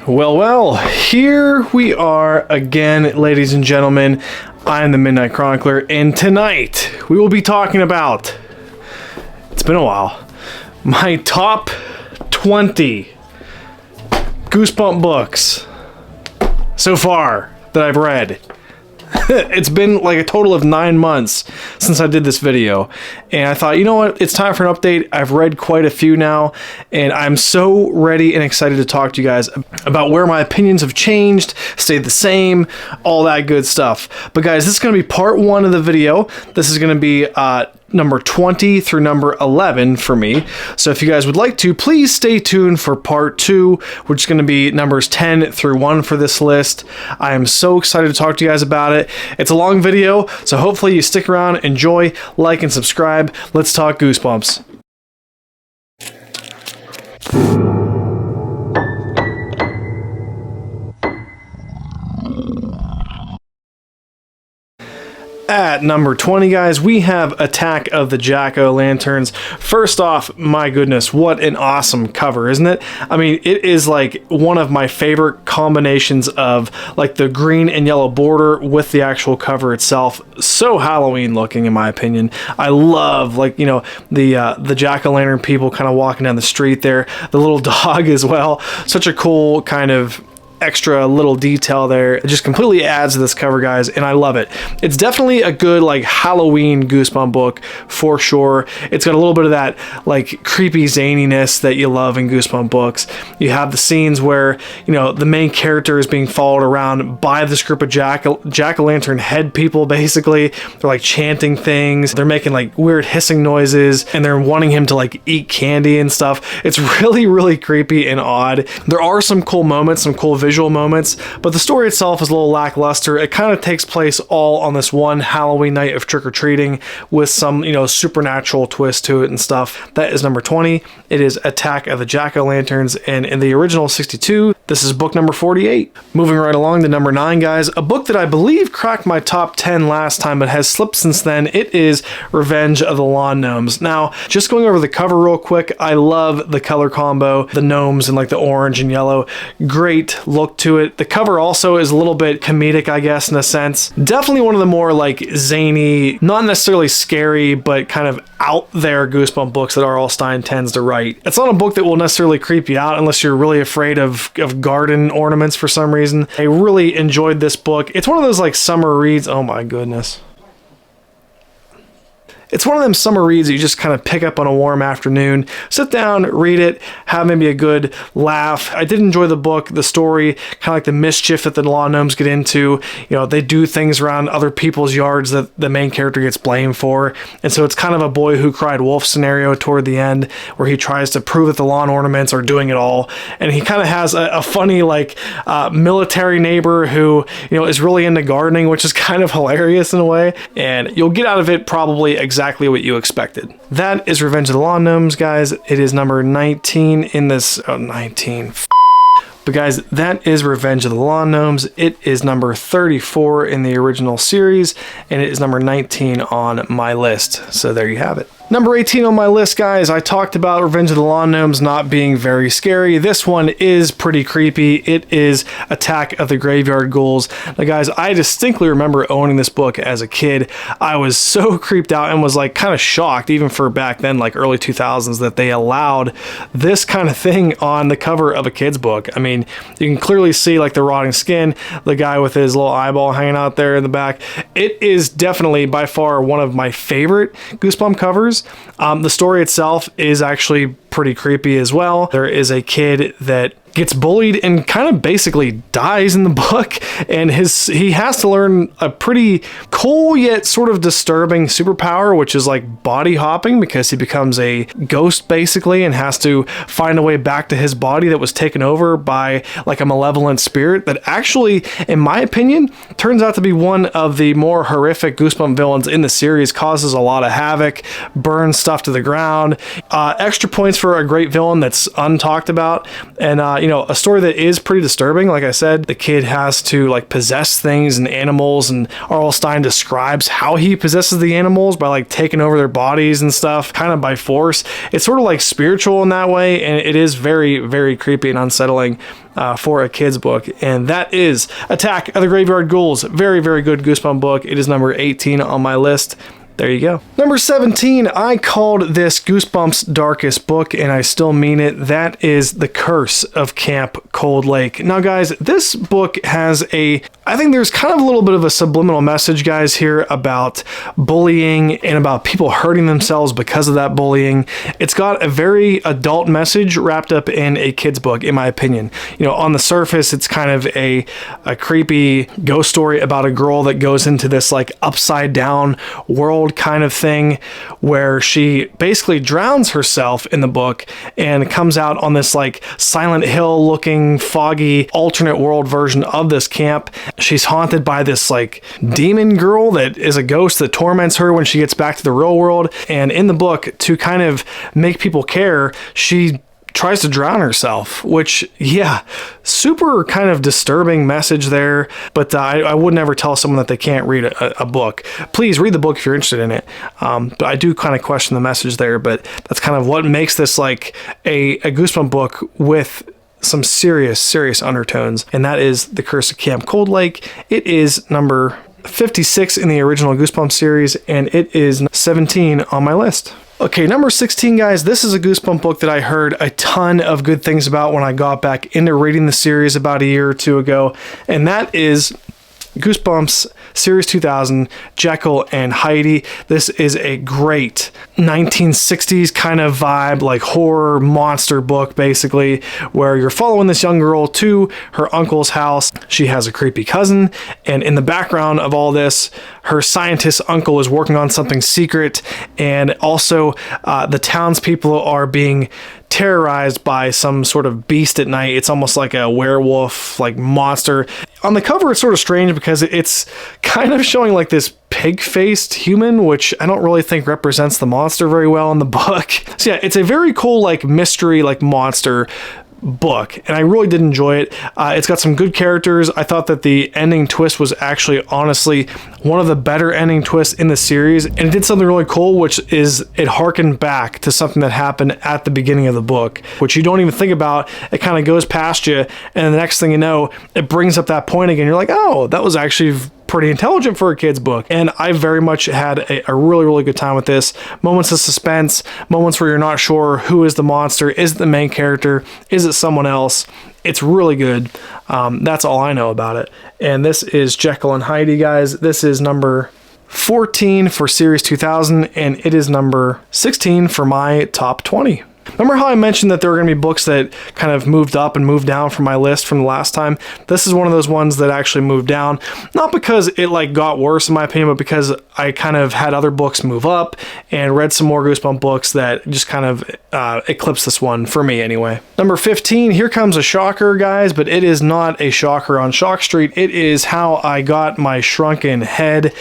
Well, here we are again, ladies and gentlemen. I'm the Midnight Chronicler, and tonight we will be talking about, it's been a while, my top 20 Goosebump books so far that I've read. It's been like a total of 9 months since I did this video, and I thought, you know what, it's time for an update. I've read quite a few now, and I'm so ready and excited to talk to you guys about where my opinions have changed, stayed the same, all that good stuff. But guys, this is going to be part 1 of the video. This is going to be number 20 through number 11 for me. So if you guys would like to, please stay tuned for part 2, which is going to be numbers 10 through 1 for this list. I am so excited to talk to you guys about it. It's a long video, so hopefully you stick around, enjoy, like, and subscribe. Let's talk Goosebumps. At number 20, guys, we have Attack of the Jack-o'-lanterns. First off, my goodness, what an awesome cover, isn't it? I mean, it is like one of my favorite combinations of like the green and yellow border with the actual cover itself. So Halloween looking, in my opinion. I love, like, you know, the jack-o'-lantern people kind of walking down the street there. The little dog as well. Such a cool kind of extra little detail there. It just completely adds to this cover, guys, and I love it. It's definitely a good like Halloween Goosebump book for sure. It's got a little bit of that like creepy zaniness that you love in Goosebump books. You have the scenes where, you know, the main character is being followed around by this group of jack-o'-lantern head people. Basically, they're like chanting things, they're making like weird hissing noises, and they're wanting him to like eat candy and stuff. It's really creepy and odd. There are some cool moments, some cool visual moments, but the story itself is a little lackluster. It kind of takes place all on this one Halloween night of trick-or-treating with some, you know, supernatural twist to it and stuff. That is number 20. It is Attack of the Jack-o'-lanterns, and in the original 62, this is book number 48. Moving right along to number 9, guys, a book that I believe cracked my top 10 last time but has slipped since then. It is Revenge of the Lawn Gnomes. Now, just going over the cover real quick, I love the color combo, the gnomes and like the orange and yellow. Great look to it. The cover also is a little bit comedic, I guess, in a sense. Definitely one of the more like zany, not necessarily scary, but kind of out there Goosebump books that R.L. Stine tends to write. It's not a book that will necessarily creep you out unless you're really afraid of garden ornaments for some reason. I really enjoyed this book. It's one of those like summer reads. Oh my goodness. It's one of them summer reads that you just kind of pick up on a warm afternoon, sit down, read it, have maybe a good laugh. I did enjoy the book, the story, kind of like the mischief that the lawn gnomes get into. You know, they do things around other people's yards that the main character gets blamed for. And so it's kind of a boy who cried wolf scenario toward the end, where he tries to prove that the lawn ornaments are doing it all. And he kind of has a funny like military neighbor who, you know, is really into gardening, which is kind of hilarious in a way. And you'll get out of it probably exactly what you expected. That is Revenge of the Lawn Gnomes, guys. It is number 19 in this. Oh, 19. But guys, that is Revenge of the Lawn Gnomes. It is number 34 in the original series, and it is number 19 on my list. So there you have it. Number 18 on my list, guys, I talked about Revenge of the Lawn Gnomes not being very scary. This one is pretty creepy. It is Attack of the Graveyard Ghouls. Now, guys, I distinctly remember owning this book as a kid. I was so creeped out and was like kind of shocked, even for back then, like early 2000s, that they allowed this kind of thing on the cover of a kid's book. I mean, you can clearly see like the rotting skin, the guy with his little eyeball hanging out there in the back. It is definitely by far one of my favorite Goosebump covers. The story itself is actually pretty creepy as well. There is a kid that gets bullied and kind of basically dies in the book, and he has to learn a pretty cool yet sort of disturbing superpower, which is like body hopping, because he becomes a ghost basically and has to find a way back to his body that was taken over by like a malevolent spirit that actually, in my opinion, turns out to be one of the more horrific Goosebump villains in the series. Causes a lot of havoc, burns stuff to the ground. Extra points for a great villain that's untalked about, and you know, a story that is pretty disturbing. Like I said, the kid has to like possess things and animals, and R.L. Stine describes how he possesses the animals by like taking over their bodies and stuff, kind of by force. It's sort of like spiritual in that way, and it is very, very creepy and unsettling. for a kid's book, and that is Attack of the Graveyard Ghouls. Very, very good Goosebump book. It is number 18 on my list. There you go. Number 17, I called this Goosebumps' darkest book, and I still mean it. That is The Curse of Camp Cold Lake. Now, guys, this book has I think there's kind of a little bit of a subliminal message, guys, here about bullying and about people hurting themselves because of that bullying. It's got a very adult message wrapped up in a kid's book, in my opinion. You know, on the surface, it's kind of a creepy ghost story about a girl that goes into this like upside down world kind of thing where she basically drowns herself in the book and comes out on this like Silent Hill looking foggy alternate world version of this camp. She's haunted by this like demon girl that is a ghost that torments her when she gets back to the real world. And in the book, to kind of make people care, she tries to drown herself, which, yeah, super kind of disturbing message there. But I would never tell someone that they can't read a book. Please read the book if you're interested in it. But I do kind of question the message there, but that's kind of what makes this like a Goosebump book with some serious undertones. And that is The Curse of Camp Cold Lake. It is number 56 in the original Goosebump series, and it is 17 on my list. Okay, number 16, guys, this is a Goosebump book that I heard a ton of good things about when I got back into reading the series about a year or two ago, and that is Goosebumps Series 2000, Jackal and Heidi. This is a great 1960s kind of vibe, like horror monster book, basically, where you're following this young girl to her uncle's house. She has a creepy cousin, and in the background of all this, her scientist uncle is working on something secret, and also the townspeople are being terrorized by some sort of beast at night. It's almost like a werewolf, like monster. On the cover, it's sort of strange because it's kind of showing like this pig-faced human, which I don't really think represents the monster very well in the book. So yeah, it's a very cool like mystery, like monster book, and I really did enjoy it. It's got some good characters. I thought that the ending twist was actually honestly one of the better ending twists in the series, and it did something really cool, which is it harkened back to something that happened at the beginning of the book, which you don't even think about. It kind of goes past you, and the next thing you know, it brings up that point again. You're like, oh, that was actually pretty intelligent for a kid's book. And I very much had a really good time with this. Moments of suspense, moments where you're not sure who is the monster, is it the main character, is it someone else. It's really good. That's all I know about it. And this is Jackal and Heidi, guys. This is number 14 for Series 2000, and it is number 16 for my top 20. Remember how I mentioned that there were going to be books that kind of moved up and moved down from my list from the last time? This is one of those ones that actually moved down. Not because it like got worse in my opinion, but because I kind of had other books move up and read some more Goosebump books that just kind of eclipsed this one for me anyway. Number 15, here comes a shocker, guys, but it is not a shocker on Shock Street. It is How I Got My Shrunken Head.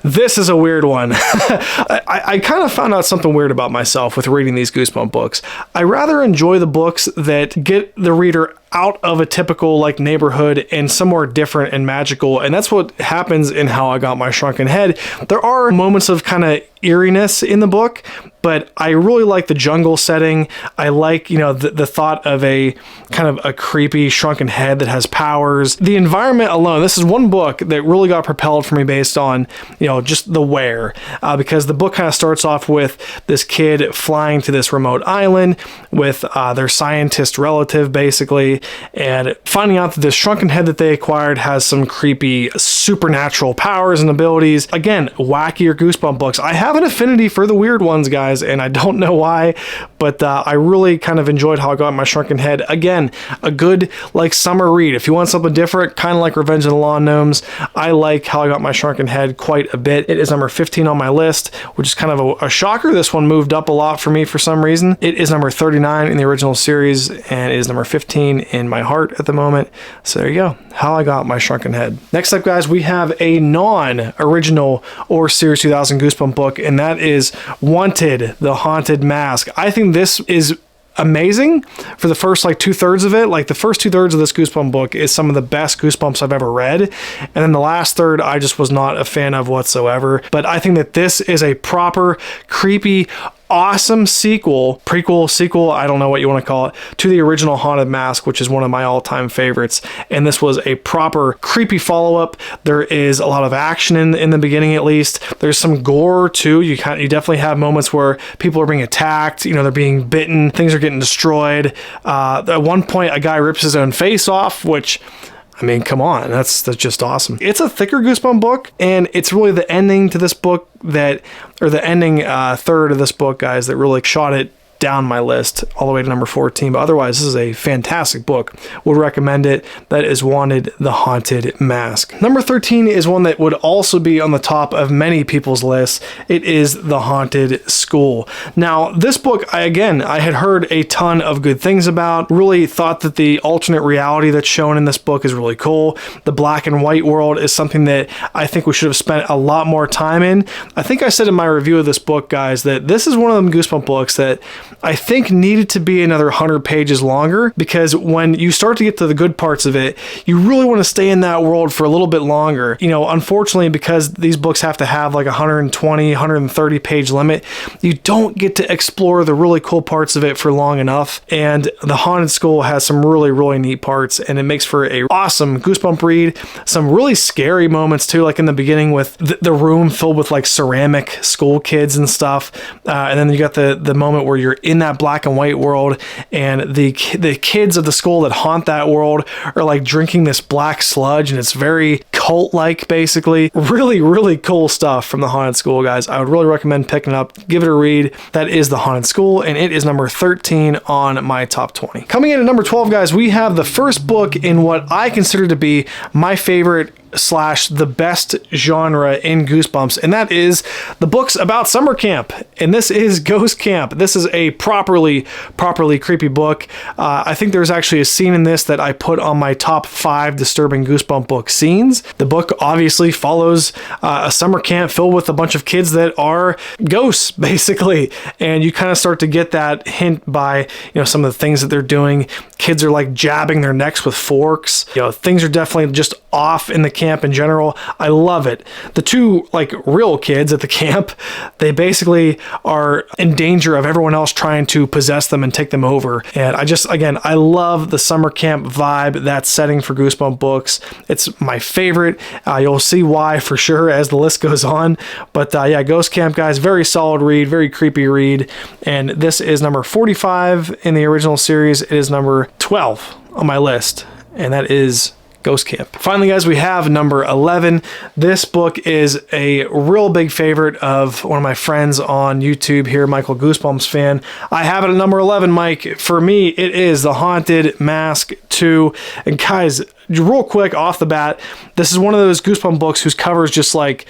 This is a weird one. I kind of found out something weird about myself with reading these Goosebump books. I rather enjoy the books that get the reader out of a typical like neighborhood and somewhere different and magical, and that's what happens in How I Got My Shrunken Head. There are moments of kind of eeriness in the book, but I really like the jungle setting. I like, you know, the thought of a kind of a creepy shrunken head that has powers. The environment alone, this is one book that really got propelled for me based on, you know, just the where, because the book kind of starts off with this kid flying to this remote island with their scientist relative, basically, and finding out that this shrunken head that they acquired has some creepy supernatural powers and abilities. Again, wackier Goosebump books. I have an affinity for the weird ones, guys, and I don't know why, but I really kind of enjoyed How I Got My Shrunken Head. Again, a good like summer read. If you want something different, kind of like Revenge of the Lawn Gnomes, I like How I Got My Shrunken Head quite a bit. It is number 15 on my list, which is kind of a shocker. This one moved up a lot for me for some reason. It is number 39 in the original series, and it is number 15 in my heart at the moment. So there you go. How I Got My Shrunken Head. Next up, guys, we have a non-original or Series 2000 Goosebump book, and that is Wanted, The Haunted Mask. I think this is amazing for the first like 2/3 of it. Like the first 2/3 of this Goosebump book is some of the best Goosebumps I've ever read, and then the last third I just was not a fan of whatsoever. But I think that this is a proper creepy awesome sequel, prequel, sequel, I don't know what you want to call it, to the original Haunted Mask, which is one of my all-time favorites. And this was a proper creepy follow-up. There is a lot of action in the beginning, at least. There's some gore too. You definitely have moments where people are being attacked, they're being bitten, things are getting destroyed. At one point, a guy rips his own face off, which, I mean, come on, that's just awesome. It's a thicker Goosebump book, and it's really the ending to this book or the ending third of this book, guys, that really shot it down my list all the way to number 14. But otherwise, this is a fantastic book. Would recommend it. That is Wanted, the Haunted Mask. Number 13 is one that would also be on the top of many people's lists. It is The Haunted School. Now, this book, I had heard a ton of good things about. Really thought that the alternate reality that's shown in this book is really cool. The black and white world is something that I think we should have spent a lot more time in. I think I said in my review of this book, guys, that this is one of them Goosebump books that I think needed to be another 100 pages longer, because when you start to get to the good parts of it, you really want to stay in that world for a little bit longer. Unfortunately, because these books have to have like 120, 130 page limit, you don't get to explore the really cool parts of it for long enough. And The Haunted School has some really, really neat parts, and it makes for a awesome Goosebump read. Some really scary moments too, like in the beginning with the room filled with like ceramic school kids and stuff. And then you got the moment where you're in that black and white world, and the kids of the school that haunt that world are like drinking this black sludge, and it's very cult-like, basically. Really, really cool stuff from The Haunted School, guys. I would really recommend picking it up. Give it a read. That is The Haunted School, and it is number 13 on my top 20. Coming in at number 12, guys, we have the first book in what I consider to be my favorite / the best genre in Goosebumps, and that is the books about summer camp, and this is Ghost Camp. This is a properly creepy book. I think there's actually a scene in this that I put on my top 5 disturbing Goosebump book scenes. The book obviously follows a summer camp filled with a bunch of kids that are ghosts, basically, and you kind of start to get that hint by some of the things that they're doing. Kids are like jabbing their necks with forks. Things are definitely just off in the camp in general. I love it. The two like real kids at the camp, they basically are in danger of everyone else trying to possess them and take them over. And I love the summer camp vibe, that setting for Goosebump books. It's my favorite. You'll see why for sure as the list goes on. But Ghost Camp, guys, very solid read, very creepy read. And this is number 45 in the original series. It is number 12 on my list, and that is Ghost Camp. Finally, guys, we have number 11. This book is a real big favorite of one of my friends on YouTube here, Michael Goosebumps fan. I have it at number 11, Mike. For me, it is The Haunted Mask 2. And guys, real quick off the bat, this is one of those Goosebump books whose covers just like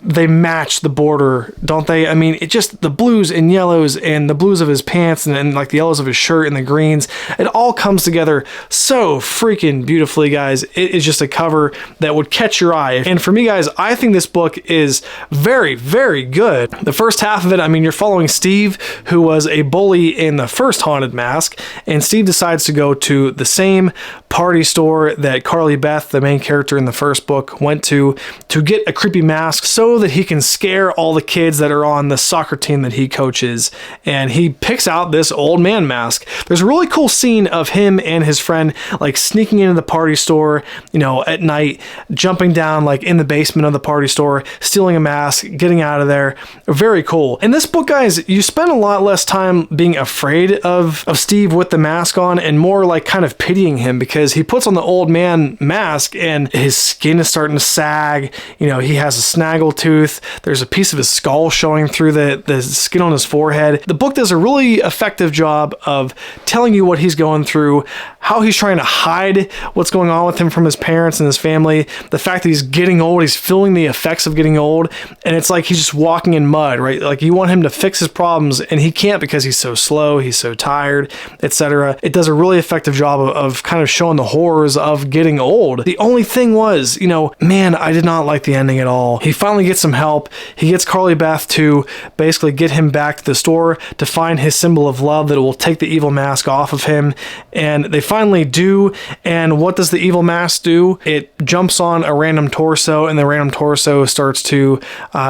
they match the border, don't they? I mean, it just, the blues and yellows and the blues of his pants and like the yellows of his shirt and the greens, it all comes together so freaking beautifully, guys. It is just a cover that would catch your eye. And for me, guys, I think this book is very, very good. The first half of it, I mean, you're following Steve, who was a bully in the first Haunted Mask, and Steve decides to go to the same party store that Carly Beth, the main character in the first book, went to get a creepy mask so that he can scare all the kids that are on the soccer team that he coaches. And he picks out this old man mask. There's a really cool scene of him and his friend like sneaking into the party store, at night, jumping down like in the basement of the party store, stealing a mask, getting out of there. Very cool. In this book, guys, you spend a lot less time being afraid of Steve with the mask on and more like kind of pitying him, because he puts on the old man mask and his skin is starting to sag. He has a snaggle tooth. There's a piece of his skull showing through the skin on his forehead. The book does a really effective job of telling you what he's going through, how he's trying to hide what's going on with him from his parents and his family, the fact that he's getting old, he's feeling the effects of getting old, and it's like he's just walking in mud, right? Like you want him to fix his problems and he can't because he's so slow, he's so tired, etc. It does a really effective job of kind of showing the horrors of getting old. The only thing was, man, I did not like the ending at all. He finally finally gets some help. He gets Carly Beth to basically get him back to the store to find his symbol of love that will take the evil mask off of him. And they finally do. And what does the evil mask do? It jumps on a random torso, and the random torso starts to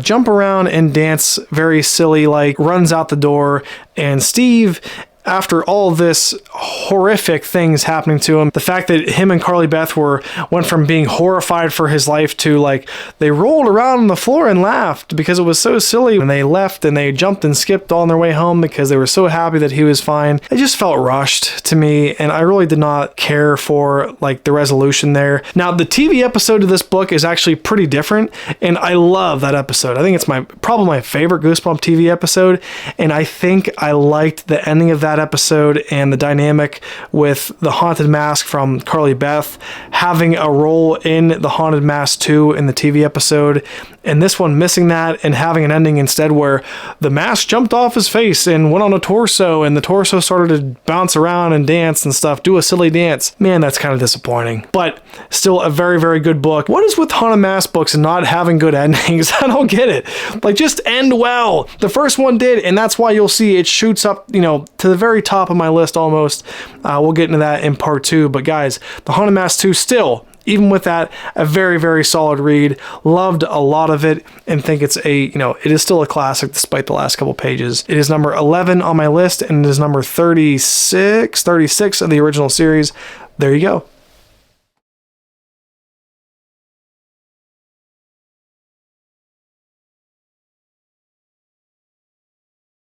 jump around and dance very silly, like runs out the door. And Steve, after all this horrific things happening to him, the fact that him and Carly Beth went from being horrified for his life to like they rolled around on the floor and laughed because it was so silly when they left, and they jumped and skipped all on their way home because they were so happy that he was fine. It just felt rushed to me, and I really did not care for like the resolution there. Now, the TV episode of this book is actually pretty different, and I love that episode. I think it's probably my favorite Goosebump TV episode, and I think I liked the ending of that episode and the dynamic with the haunted mask from Carly Beth having a role in the Haunted Mask 2 in the TV episode, and this one missing that and having an ending instead where the mask jumped off his face and went on a torso, and the torso started to bounce around and dance and stuff, do a silly dance. Man, that's kind of disappointing, but still a very, very good book. What is with Haunted Mask books and not having good endings? I don't get it. Like, just end well. The first one did, and that's why you'll see it shoots up, to the very top of my list almost. We'll get into that in part 2, but guys, the Haunted Mask 2 still, even with that, a very, very solid read. Loved a lot of it and think it is still a classic despite the last couple pages. It is number 11 on my list, and it is number 36 of the original series. There you go.